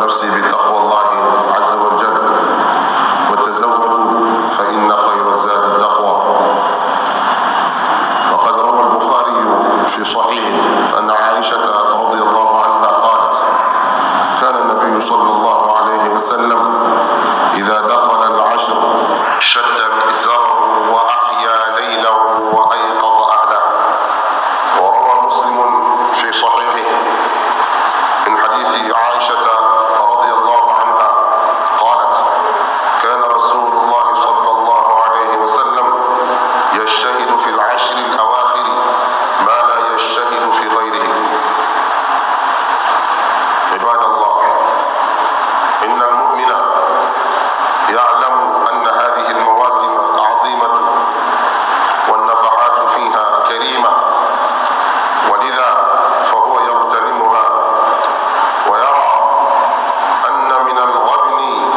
نفسي بتقوى الله عز وجل، وتزودوا فإن خير الزاد التقوى. وقد روى البخاري في صحيحه أن عائشة رضي الله عنها قالت: كان النبي صلى الله عليه وسلم إذا دخل العشر شد مئزره وأحيا ليله وأيقظ أهله. وروى مسلم في صحيحه من حديث عائشة رضي الله عنها قالت: كان رسول الله صلى الله عليه وسلم يجتهد في العشر الأواخر ما لا يجتهد في غيره. عباد الله، إن المؤمن يعلم أن هذه المواسم عظيمة والنفحات فيها كريمة، ولذا فهو يغتنمها ويرى أن من الغبن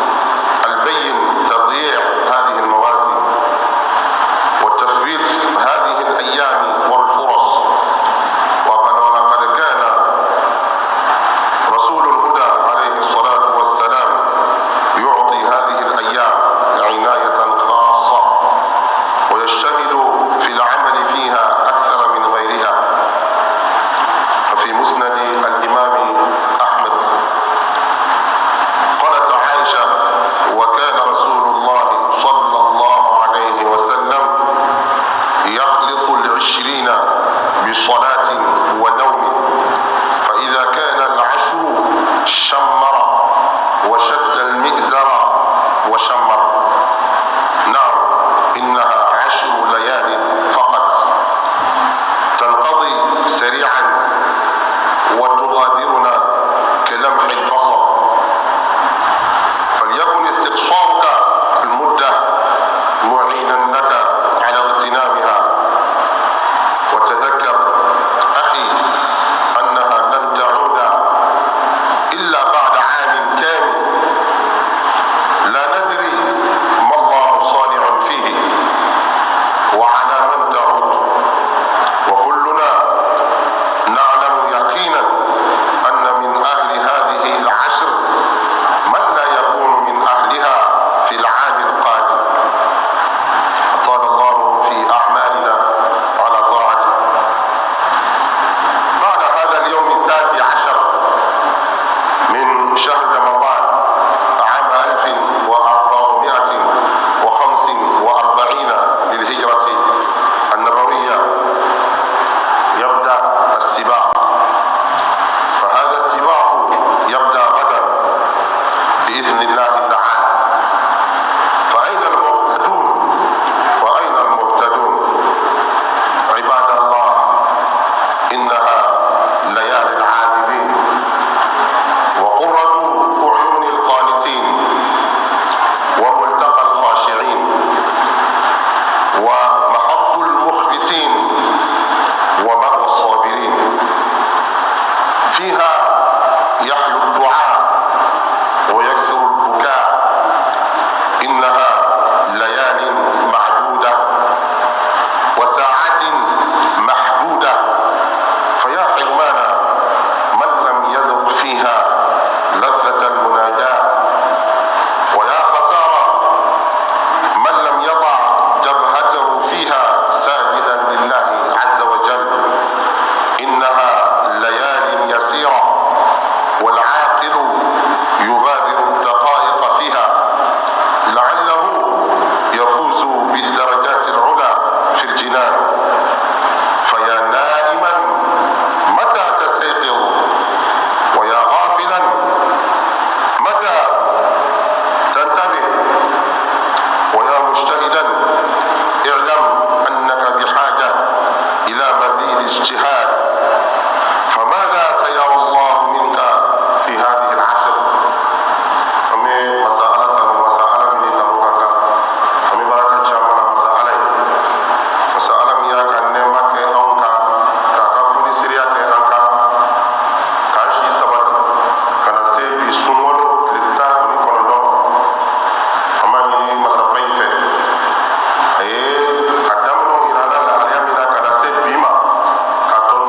البين تضييع هذه المواسم وتفويت هذه الأيام والفرص. ولقد كان رسول الهدى عليه الصلاة والسلام يعطي هذه الأيام عناية خاصة ويجتهد في العمل فيها أكثر من غيرها. ففي مسند الإمام أحمد قالت عائشة: وكان رسول الله صلى الله عليه وسلم يخلط العشرين بصلاة ونوم، فإذا كان العشر شمر وشد المئزر وشمر. نعم، إنها 10 ليال فقط تنقضي سريعا وتغادرنا كلمح البصر، فليكن استقصارك المدة معينا لك على اغتنامها. وتذكر أخي أنها لن تعود إلا بعد عام كامل لا ندري ما الله صانع فيه وعلى من تعود. وكلنا نعلم يقينا أن من أهل هذه العشر من لا يكون من أهلها في العام القادم. أطال الله في أعمالنا على طاعته. بعد هذا اليوم 19 من شهر رمضان عام 1445 للهجرة النبوية يبدأ السباق. فهذا السباق يبدأ غدا بإذن الله تعالى. فأين المقتدون وأين المهتدون؟ عباد الله، إنها ليالي العابدين وقرة أعين القانتين وملتقى الخاشعين ومحط المخبتين ومأوى الصابرين. فيها يحلو الدعاء ويكثر البكاء. إنها ليال معدودة وساعات محدودة، فيا حرمان من لم يذق فيها لذة المناجاة، ويا خسارة من لم يضع جبهته فيها ساجدا لله عز وجل. إنها ليال يسيرة، والعاقل يبادر الدقائق فيها لعله يفوز بالدرجات العلى في الجنان. فيا نائما متى تستيقظ، ويا غافلا متى تنتبه، ويا مجتهدا اعلم أنك بحاجة إلى مزيد اجتهاد. فماذا سيرى الله منك في هذه العشر؟ أمي مسألة من تنوكك أمي بركة شامنا مسألة مياك أنمك أنك كافوني سرياك أنك كاشي سبت كان سيبي سنولو للتاك ونكون لهم أمامي مسألة فيه أيه قدمنا إلى الله اليوم إلى كان سيبي ما كاتو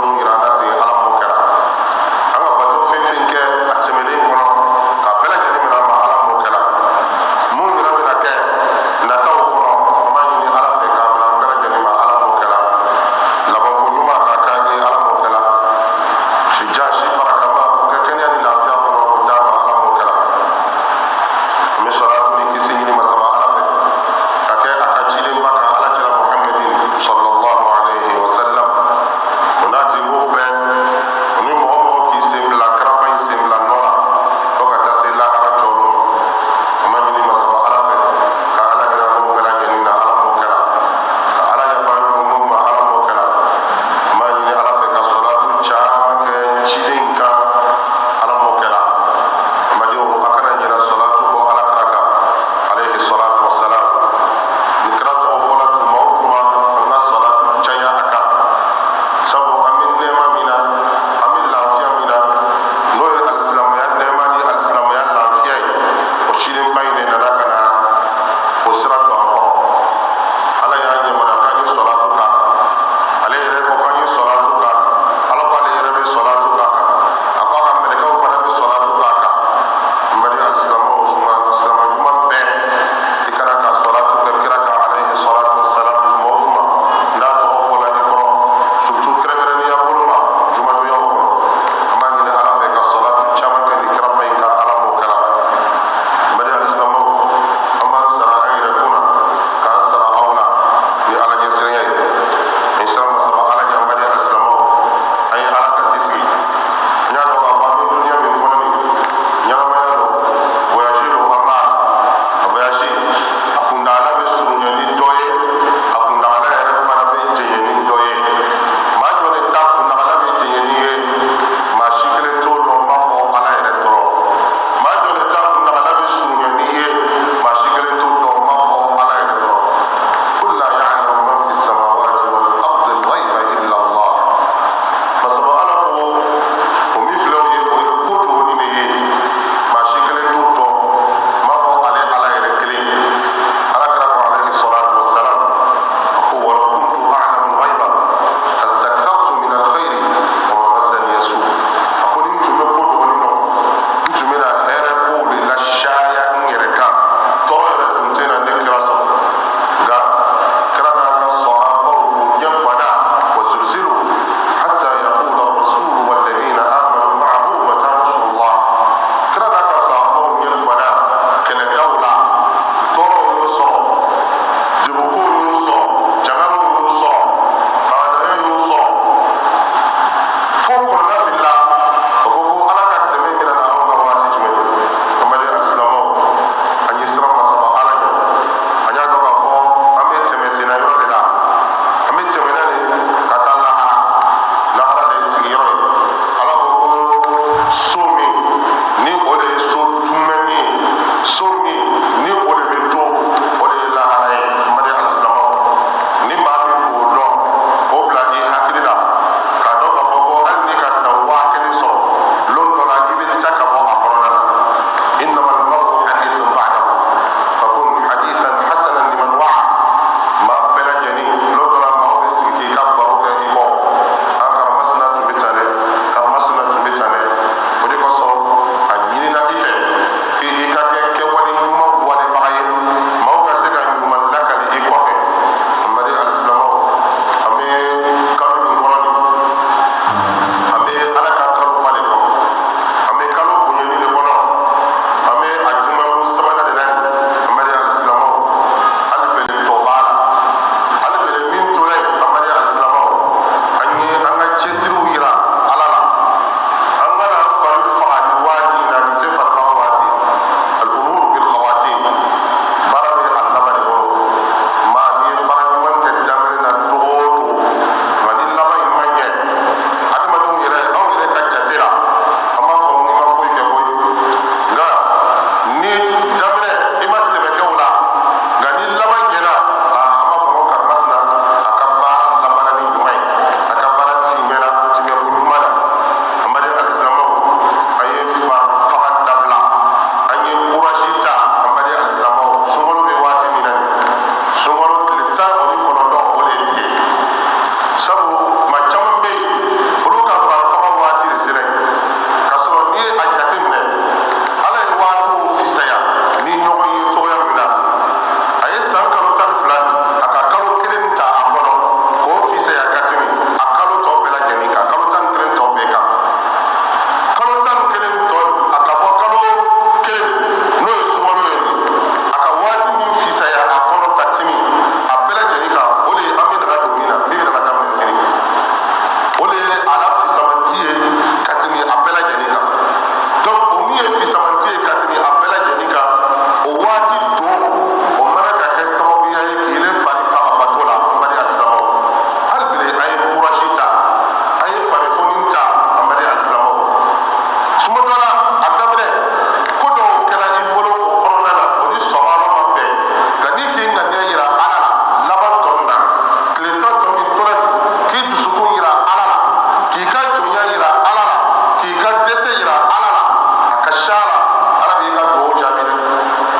k'i ka jɔnya yira ala la k'i ka dɛsɛ yira ala la a ka s'a la ala b'i ka dugawu jaabi dɛ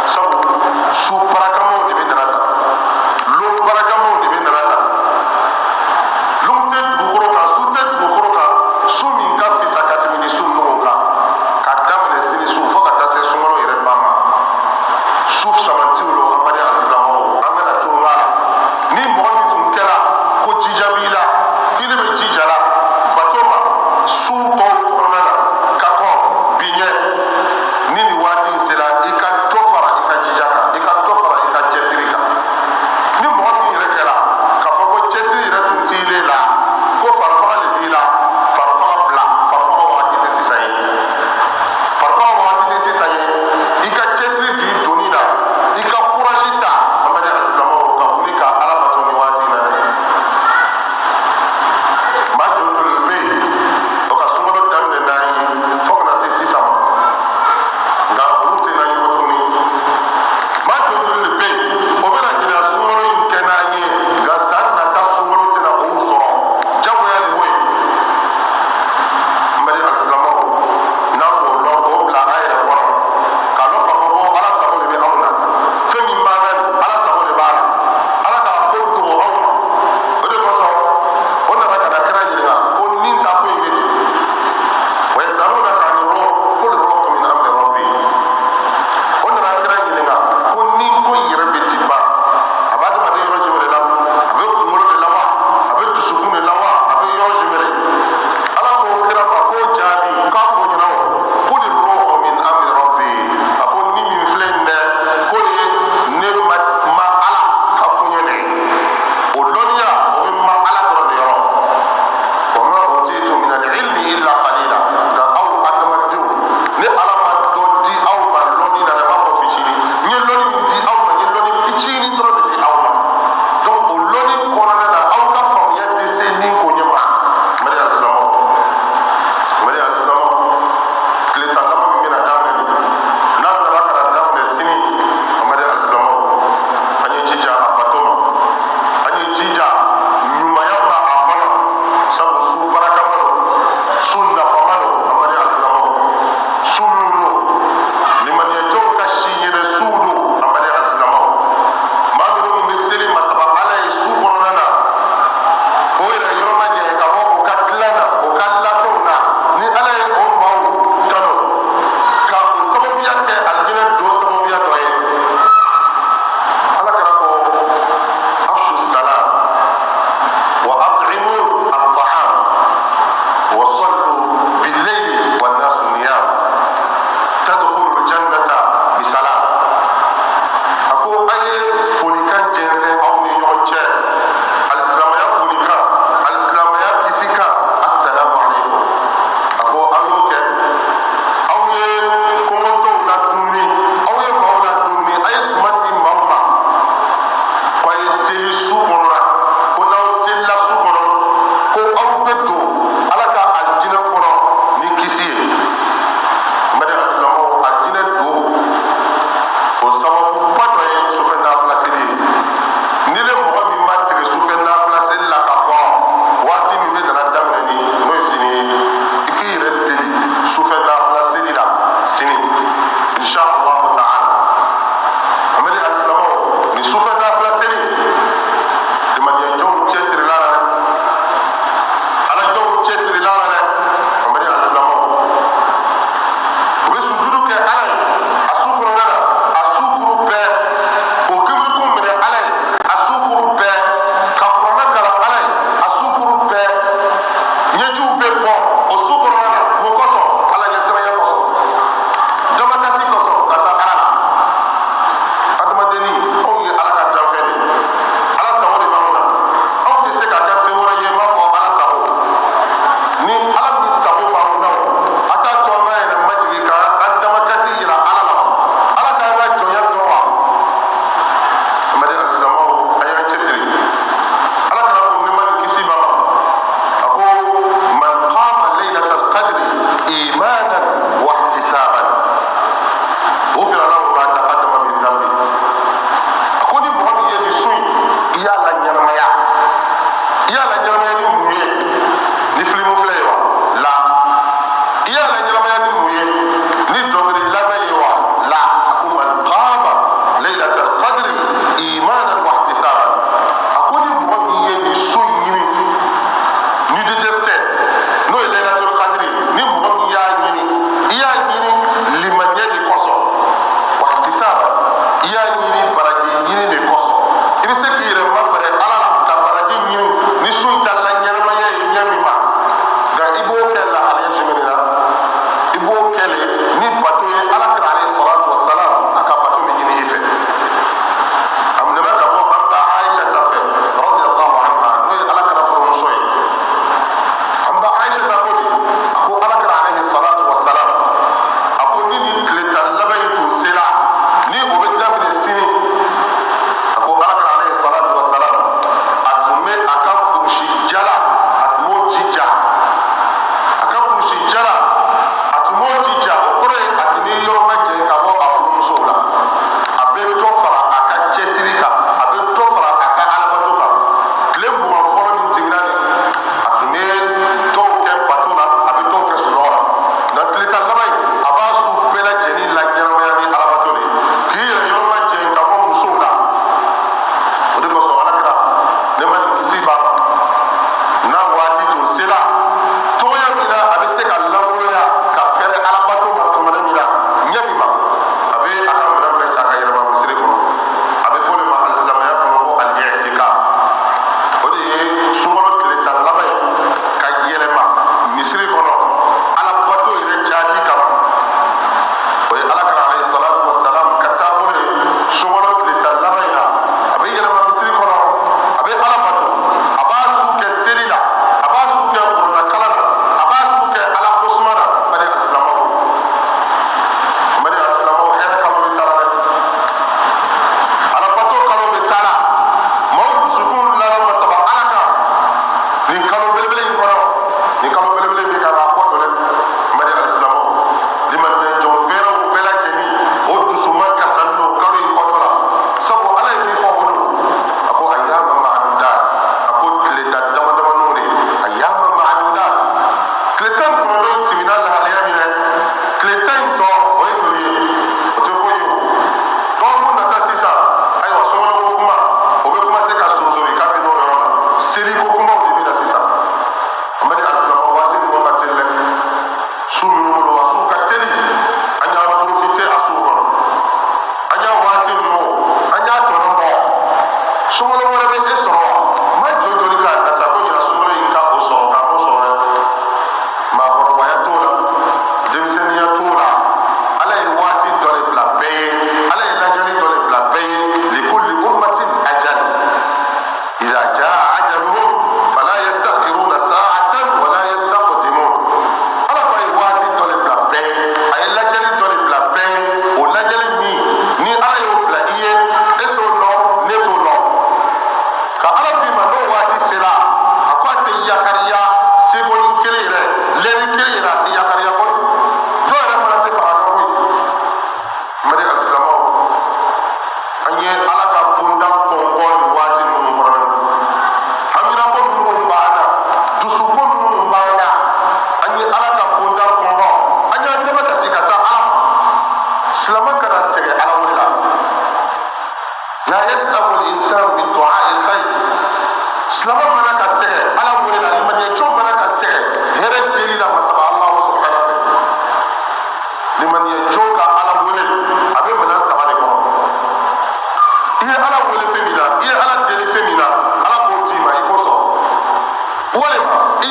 sabu su barakamaw de bɛ nana ta lon barakamaw de bɛ nana ta lon tɛ dugukolo kan su tɛ dugukolo kan su min ka fisa ka tɛmɛ ni su ninnu kan ka daminɛ sini su fo ka taa se sunkalo yɛrɛ ba ma su sabantiw lo an bali alisilamɛw an kana to la ni mɔgɔ min tun kɛra ko jija b'i la k'i de bɛ jija la bato ma su tɔw kɔnɔna na ka kɔn bi ɲɛ ni nin waati in sera i ka dɔ fara i ka jija kan i ka dɔ fara i ka cɛsiri kan ni mɔgɔ min yɛrɛ kɛra k'a fɔ ko cɛsiri yɛrɛ tun t'i le la ko farifaga de b'i la farifaga bila farifaga wagati tɛ sisan ye farifaga wagati tɛ sisan ye i ka cɛsiri di doni na i ka kurazi ta an bɛ alisilamɛw ka wuli ka ala bato ni waati in na dɛ maa joli bɛ yen o ka sunkalo daminɛ n'an ye fo ka na se sisan ma nka olu tɛ n'an ye ko tuguni maa joli bɛ yen o bɛna jira sunkalo in kɛ n'an ye nka san nata sunkalo tɛna o sɔrɔ jagoya de b'o ye n bɛ alisilamɛw n'an k'o dɔn k'o bila an yɛrɛ kɔrɔ k'a dɔn k'a fɔ ko ala sago de bɛ anw na fɛn min b'an na ala sago de b'a la ala k'a ko dogo anw ma o de kosɔn o nana ka na kira ɲininka ko nin ta ko in bɛ ten wa yasalunaka ani ruh qul ruhu min amri rabbi o nana kira ɲininka ko nin ko in yɛrɛ bɛ ti ban a b'a adamaden yɔrɔ jumɛn de la a bɛ kunkolo de la wa a bɛ dusukun de la wa a bɛ yɔrɔ jumɛn de ala k'o kira ma k'o jaabi k'a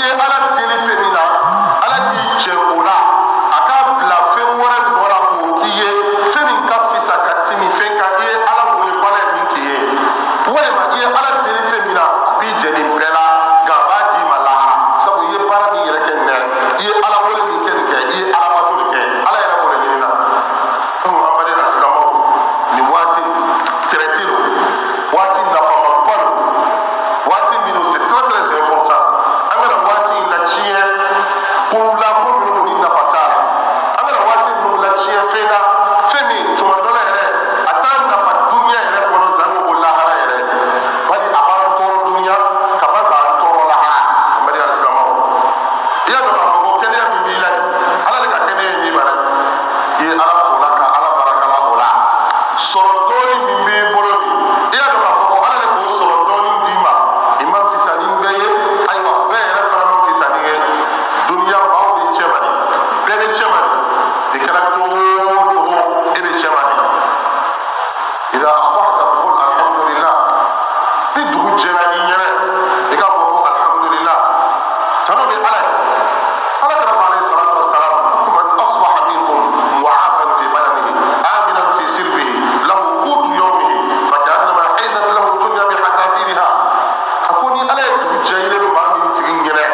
ye ala deli fɛn min na ala k'i cɛ o la a k'a bila fɛn wɛrɛ dɔ la k'o k'i ye fɛn min ka fisa ka timi fɛn kan i ye ala wele bala ye min k'i ye walima i ye ala deli fɛn min na a b'i jɛ nin bɛɛ la nka a b'a d'i ma lahara sabu i ye baara min yɛrɛ kɛ nin dɛ i ye ala wele min kɛ nin kɛ i ye ala bato de kɛ ala yɛrɛ b'o de ɲini na muhamadi alisilamɛw nin waati traité don waati nafamaba don waati minnu c'est très très important an kana waati in latiɲɛ k'o bila ko minnu ni nafa t'a la an kana waati minnu latiɲɛ fɛn na fɛn min tuma dɔ la yɛrɛ a t'a nafa duniya yɛrɛ kɔnɔ zango ko lahara yɛrɛ bali a b'an tɔɔrɔ duniya ka ban k'an tɔɔrɔ lahara muhamadi alisilamɛw i y'a dɔn k'a fɔ ko kɛnɛya min b'i la yen ala de ka kɛnɛya in d'i ma dɛ i ye ala fo la ka ala barakala o la sɔrɔ dɔɔni min b'i bolo nin i y'a dɔn k'a fɔ ko ala de k'o sɔrɔ dɔɔni d'i ma i ma fisa ni bɛɛ ye ayiwa bɛɛ yɛrɛ fana ma fisa ni ye duniya maaw bɛ cɛ man di bɛɛ bɛ cɛ man di i kɛra cogo o cogo e bɛ cɛ man di إذا أصبحت فقل الحمد لله ni dugu jɛra i ɲɛnɛ i k'a fɔ ko alhamdulillah tanu bɛ ala ye ala kɛra ma alayhi salatu wassalam man asbaha minkum mu'afan fi badanihi aminan fi sirbihi lahu qutu yawmihi fa ka'annama hizat lahu dunya bi hadafiriha a ko ni ala ye dugu jɛ i bɛ maa min tigi ɲɛnɛ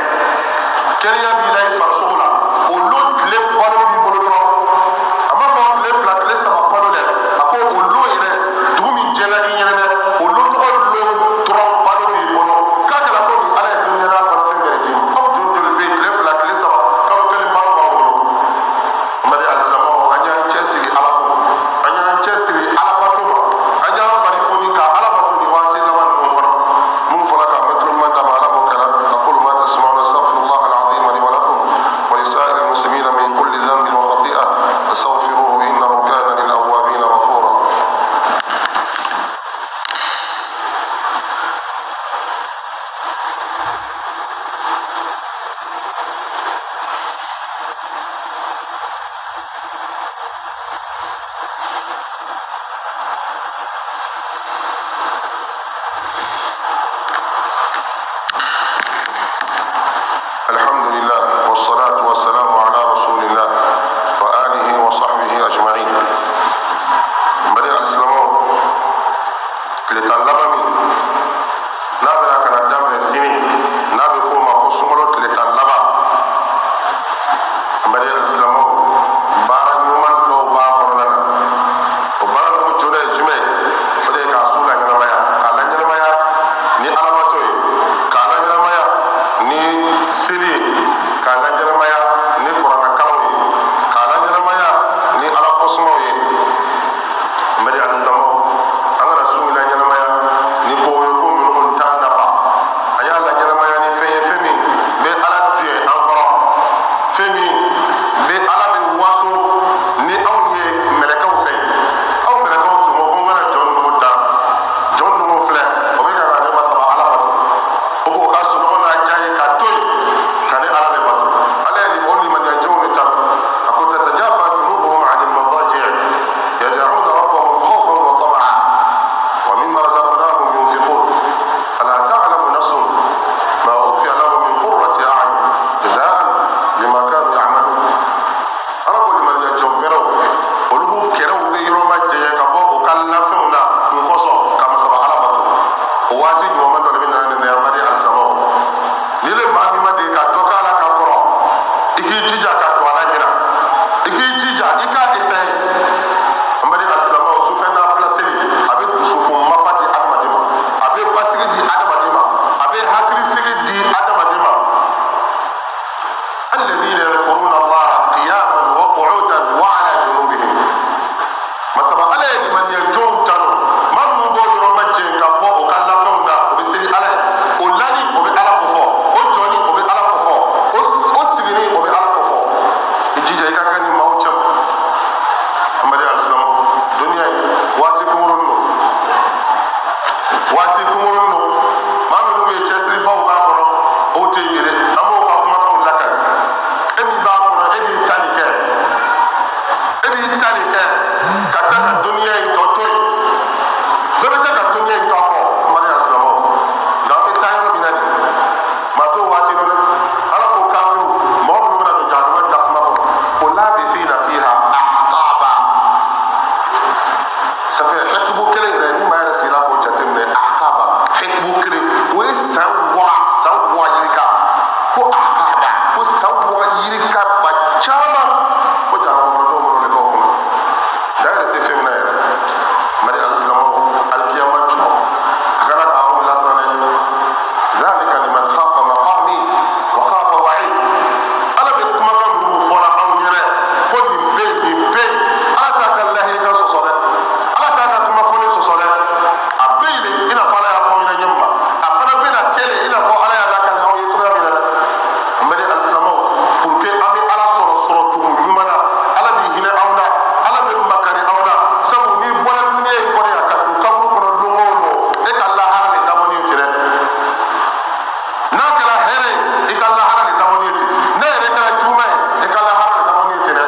kɛnɛya b'i la i farisogo la o lon tile balo b'i bolo dɔrɔn a ma fɔ tile fila tile saba balo dɛ a ko o lon yɛrɛ dugu min jɛra i ɲɛnɛ dɛ o lon tɔgɔ lon dɔrɔn balo b'i bolo k'a kɛra ko ni ala ye dugu ɲɛna balo fɛn bɛɛ di aw joli joli bɛ yen tile fila tile saba kalo kelen balo b'aw bolo mali alisilamɛw an y'an cɛsiri ala ko an y'an cɛsiri ala bato ma an y'an fari foni ka ala bato ni waati laban ninnu kɔnɔ mun fɔra ka mɛtiri ɲuman d'a ma ala b'o kɛra aqulu ma tasma'una astaghfirullah al-azim li wa lakum wa li sa'iri al-muslimina min kulli dhanbin wa khati'ah astaghfiruhu innahu kana lil awwabin ghafura الحمد لله والصلاة والسلام على رسول الله وآله وصحبه أجمعين بدأ الإسلام لتنلبني نابنا كان الدم للسنين نابي فوما قسمولت لتنلبا بدأ الإسلام بارا نيومان لو بارا لنا وبارا نمجونا الجمع بدأ كاسولا نمايا كالا نمايا ni alamatoi kala nyaramaya ni siri kala nyaramaya ni qur'an kalawi kala nyaramaya ni ala kosmo ye mari alislamo anga rasulullah nyaramaya ni ko ko mun ta nafa aya la nyaramaya ni feye femi be ala tuye encore femi be ala be waso ni awye melekaw fe aw melekaw tumo ko ngana jonno mutta jonno fle o be ga ne masaba ala batu o ko ka suno na jaye ka toy kane ala be batu ala ni onni man yajuni tan akota tajafa junubuhum an al-madaji' yad'una rabbahum khawfan wa tam'a wa mimma razaqnahum yunfiqun fala ta'lamu nafsun ma ukhfiya lahum min qurrati a'yun jazaa'an bima kanu ya'malun ala ko man yajumero olugu keraw be yoro ma jeye ka bo o kala feuna ko koso kama saba ala batu o wati ni o man do be nan ne amadi asamo ni le ma mi ma de ka to kala ka koro iki jija ka to ala jira iki jija ika esay amadi asamo su fe na flaseli abe dusu ko mafati adamadima abe basigi di adamadima abe hakri sigi di adamadima الذين يذكرون الله قياما وقعودا وعلى جنوبهم masaba ala ye man ye jɔn tano maa minnu b'o yɔrɔ ma jɛ ka bɔ o ka lafɛnw na o bɛ seli ala ye o lani o bɛ ala ko fɔ o jɔni o bɛ ala ko fɔ o sigini o bɛ ala ko fɔ i jija i ka kɛ ni maaw cɛ amadu alisilamu duniya ye waati kunkurunin don waati kunkurunin don maa minnu ye cɛsiribaw b'a kɔnɔ o tɛ yen dɛ an b'o ka kumakanw lakari e min b'a kɔnɔ e b'i ta nin kɛ e b'i ta nin kɛ ka taa ka duniya in tɔ to yen bɛɛ bɛ taa ka duniya in tɔ kɔ amadu alisilamu nka an bɛ taa yɔrɔ min na nin maa t'o waati dɔn dɛ yiri ka ba caman ko jahanama kɔnɔ le kaw kɔnɔ da yɛrɛ tɛ fɛn min na yɛrɛ mari alisilamɛw alikiyama jɔ a kana ka aw lasira dɛ ذلك لمن خاف مقامي وخاف وعيد ala bɛ kumakan minnu fɔra anw ɲɛna ko nin bɛ yen ala t'a ka lahikan sɔsɔ dɛ ala t'a ka kuma fɔli sɔsɔ dɛ a bɛ yen i n'a fɔ ala y'a fɔ aw ɲɛna ɲɛma a fana bɛna kɛlɛ i n'a fɔ ala y'a lakale aw ye cogoya min na dɛ n bɛ di alisilamɛw pour que an bɛ ala sɔrɔ cogo ɲuman na ala b'i hinɛ aw la ala bɛ makari aw la sabu n'i bɔra duniya in kɔnɔ yan ka don kaburu kɔnɔ don o don e ka lahara de dabɔlen tɛ dɛ n'a kɛra hɛrɛ ye i ka lahara de dabɔlen tɛ ne yɛrɛ kɛra juguman ye i ka lahara de dabɔlen tɛ dɛ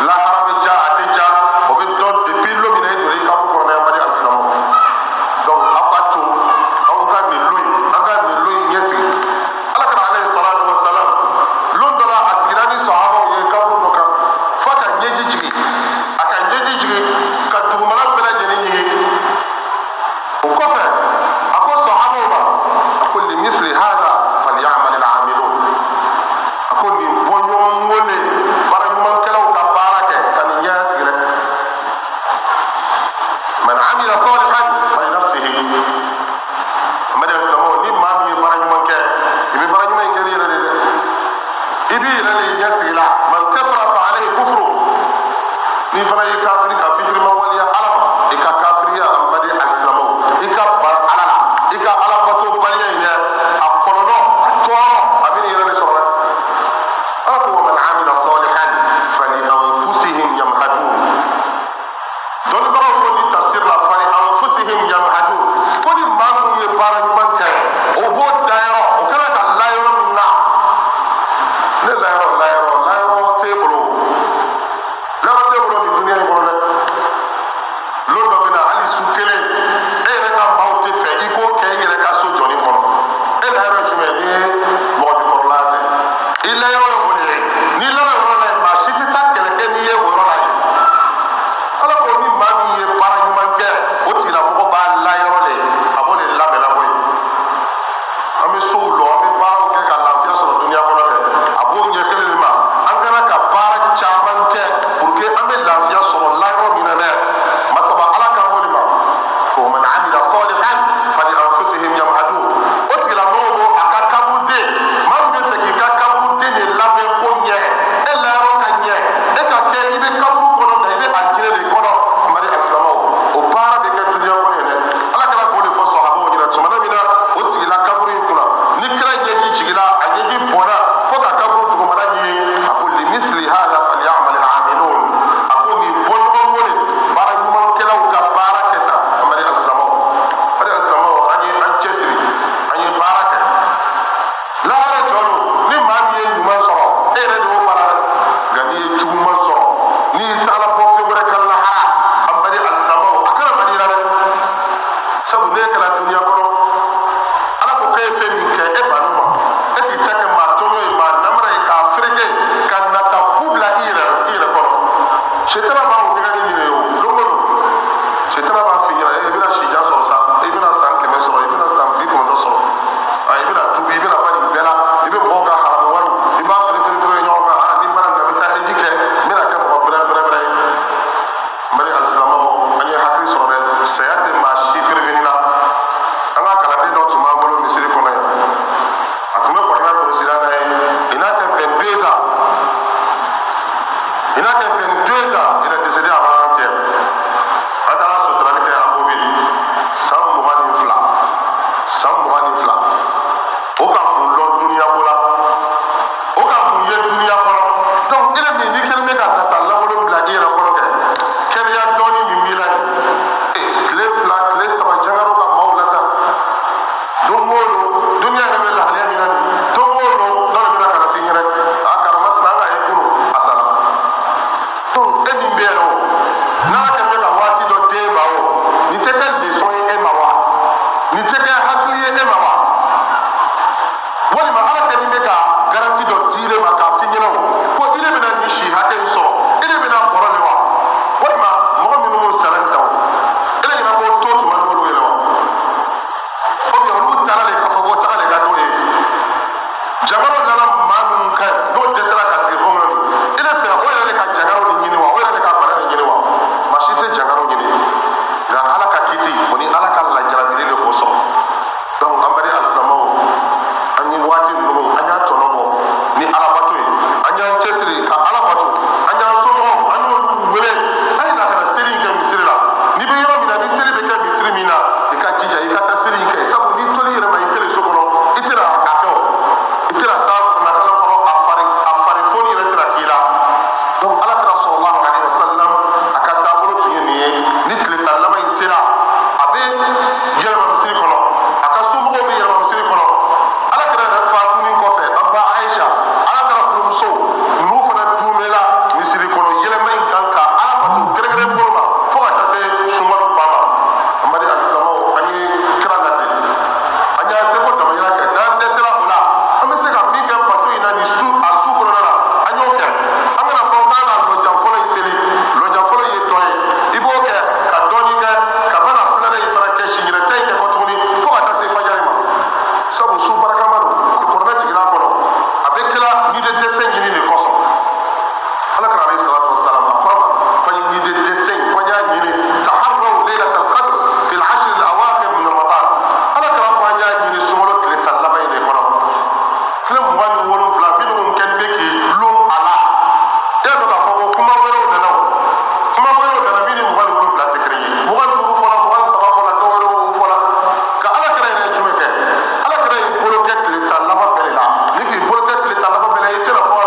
lahara bɛ ja a tɛ ja o bɛ dɔn depuis don min na e donna i kaburu kɔnɔ yan mali alisilamɛw donc aw ka to aw ka nin lo in an ka nin lo in ɲɛsigi alakira alayhi salatu wa salam lon dɔ la a sigira ni sahabaw ye kaburu dɔ kan fo ka ɲɛji jigin a ka ɲɛji jigin ka dugumana bɛɛ lajɛlen ɲigin o kɔfɛ a ko sahabaw ma a ko limisli hada falyamal al'amilun a ko nin bɔɲɔgɔnko le baaraɲumankɛlaw ka baara kɛ ka nin ɲɛsigi dɛ man amila salihan falinafsihi amadi alisilamɛw ni maa min ye baara ɲuman kɛ i bɛ baara ɲuman in kɛli yɛrɛ de dɛ i b'i yɛrɛ de ɲɛsigi la man kafara fa alayhi kufru ni fana y'i kafiri ka fitirima waliya ala ma i ka kafiriya amadi alisilamɛw i ka bara ala la i ka ala bato baliya in dɛ a kɔlɔlɔ a tɔɔrɔ a bɛ nin yɛrɛ de sɔrɔ dɛ ala ko wa man amila salihan fali anfusihim yamhadun dɔnnibagaw ko ni tafsir la fali anfusihim yamhadun ko ni maa minnu ye baara ɲuman kɛ o b'o dayɔrɔ o kɛra ka layɔrɔ min na ne layɔrɔ t'e bolo nin duniya in kɔnɔ dɛ lon dɔ bɛ na hali su kelen e yɛrɛ ka maaw tɛ fɛ i k'o kɛ i yɛrɛ ka so jɔli kɔnɔ e layɔrɔ jumɛn ni ye mɔgɔ jukɔrɔla tɛ i layɔrɔ ye o de ye n'i layɔrɔ yɔrɔ la yen maa si tɛ taa kɛlɛ kɛ n'i ye o yɔrɔ la yen ala ko ni maa min ye baara ɲuman kɛ o tigilamɔgɔ b'a layɔrɔ le a b'o de labɛn labɔ yen an bɛ sow lɔ an bɛ baaraw kɛ ka lafiya sɔrɔ duniya kɔnɔ dɛ a b'o ɲɛ kelen de ma an kana ka baara caman kɛ pour que an bɛ lafiya sɔrɔ layɔrɔ min na dɛ masaba ala kan b'o de ma ko man amila salihan fali anfusihim yamhadun o tigilamɔgɔ b'o a ka kaburuden maa min bɛ fɛ k'i ka kaburuden de labɛn ko ɲɛ e layɔrɔ ka ɲɛ e ka kɛ i bɛ kaburu kɔnɔ da i bɛ a jinɛ de kɔnɔ mali alisilamɛw o baara bɛ kɛ duniya kɔnɔ yen dɛ ala kana k'o de fɔ sahabaw ɲɛna tuma min na o sigila kaburu in kunna ni kira ɲɛji jigila a ɲɛji bɔnna fo ka kaburu dugumana ɲini a ko limisli hada falyamal al'amilun a ko nin bɔɲɔgɔnko de baara ɲumankɛlaw ka baara kɛ tan mali alisilamɛw an cɛsiri an ye baara kɛ lahara jɔn ni maa min ye ɲuman sɔrɔ e yɛrɛ de y'o baara dɛ nka n'i ye juguman sɔrɔ n'i taara bɔ fɛn wɛrɛ kan lahara an mali alisilamɛw a kana mali la dɛ sabu ne kɛra duniya kɔnɔ ala ko k'e ye fɛn min kɛ e banni ma e k'i ta kɛ maa tɔɲɔ ye maa namara ye k'a fereke ka nata fu bila i yɛrɛ kɔnɔ sitana b'a o nɛgɛ ni ɲinɛ ye o don o don sitana b'a f'i ɲɛna i bɛna sijan sɔrɔ sa i bɛna san 100 sɔrɔ i bɛna san 90 sɔrɔ i bɛna tubi i bɛna ba nin bɛɛ la i bɛ mɔgɔw ka haramu wariw i b'a fili ɲɔgɔn kan ni mana na n bɛ taa heji kɛ n bɛna kɛ mɔgɔ bɛrɛ ye mali alisilamɛw an ye hakili sɔrɔ dɛ saya tɛ maa si prévenir la an ka kalanden dɔ tun b'an bolo misiri kɔnɔ yan a tun bɛ kɔrɔla président na ye il n'a que 22 ans il est décédé avant-hier an taara suturali kɛ a covid san 22 o ka mun lɔ duniya ko la o ka mun ye duniya kɔnɔ donc e min n'i kɛlen bɛ ka nata lankolon bila i yɛrɛ kɔnɔ kɛ kɛnɛya dɔɔni min b'i la nin tile 2 tile 3 jangaro ka maaw lata don o don duniya yɛrɛ bɛ lahalaya min na nin don o don dɔ de bɛna ka na f'i ɲɛna a karamasina an ka ye kunun a sala donc e min bɛ yan o ni de desen ni ni koso ala kara alayhi salatu wassalam aqama fa ni de desen ko nya ni taharru laylatul qadr fi al-ashr al-awakhir min ramadan ala kara ko nya ni sumolo kile talaba ine kono kile mwan woro fla bi dum ken be ki lo ala e do ka fo kuma wero de naw kuma wero de nabi ni mwan woro fla te kriye mwan duru fola mwan saba fola do wero fola ka ala kara ine chume ke ala kara bolo ke kile talaba bele la ni ki bolo ke kile talaba bele ite la fo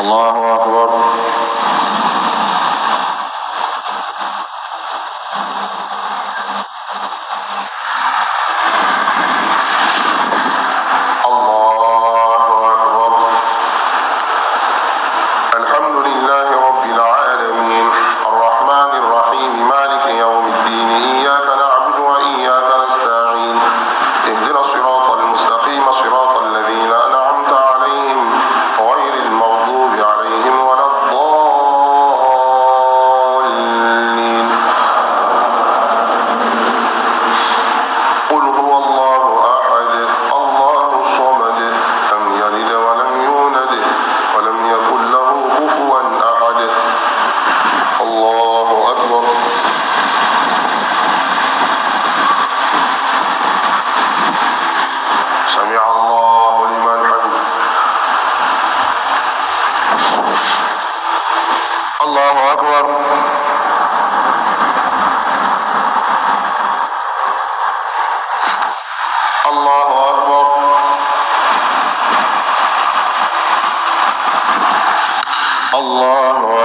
الله أكبر. الله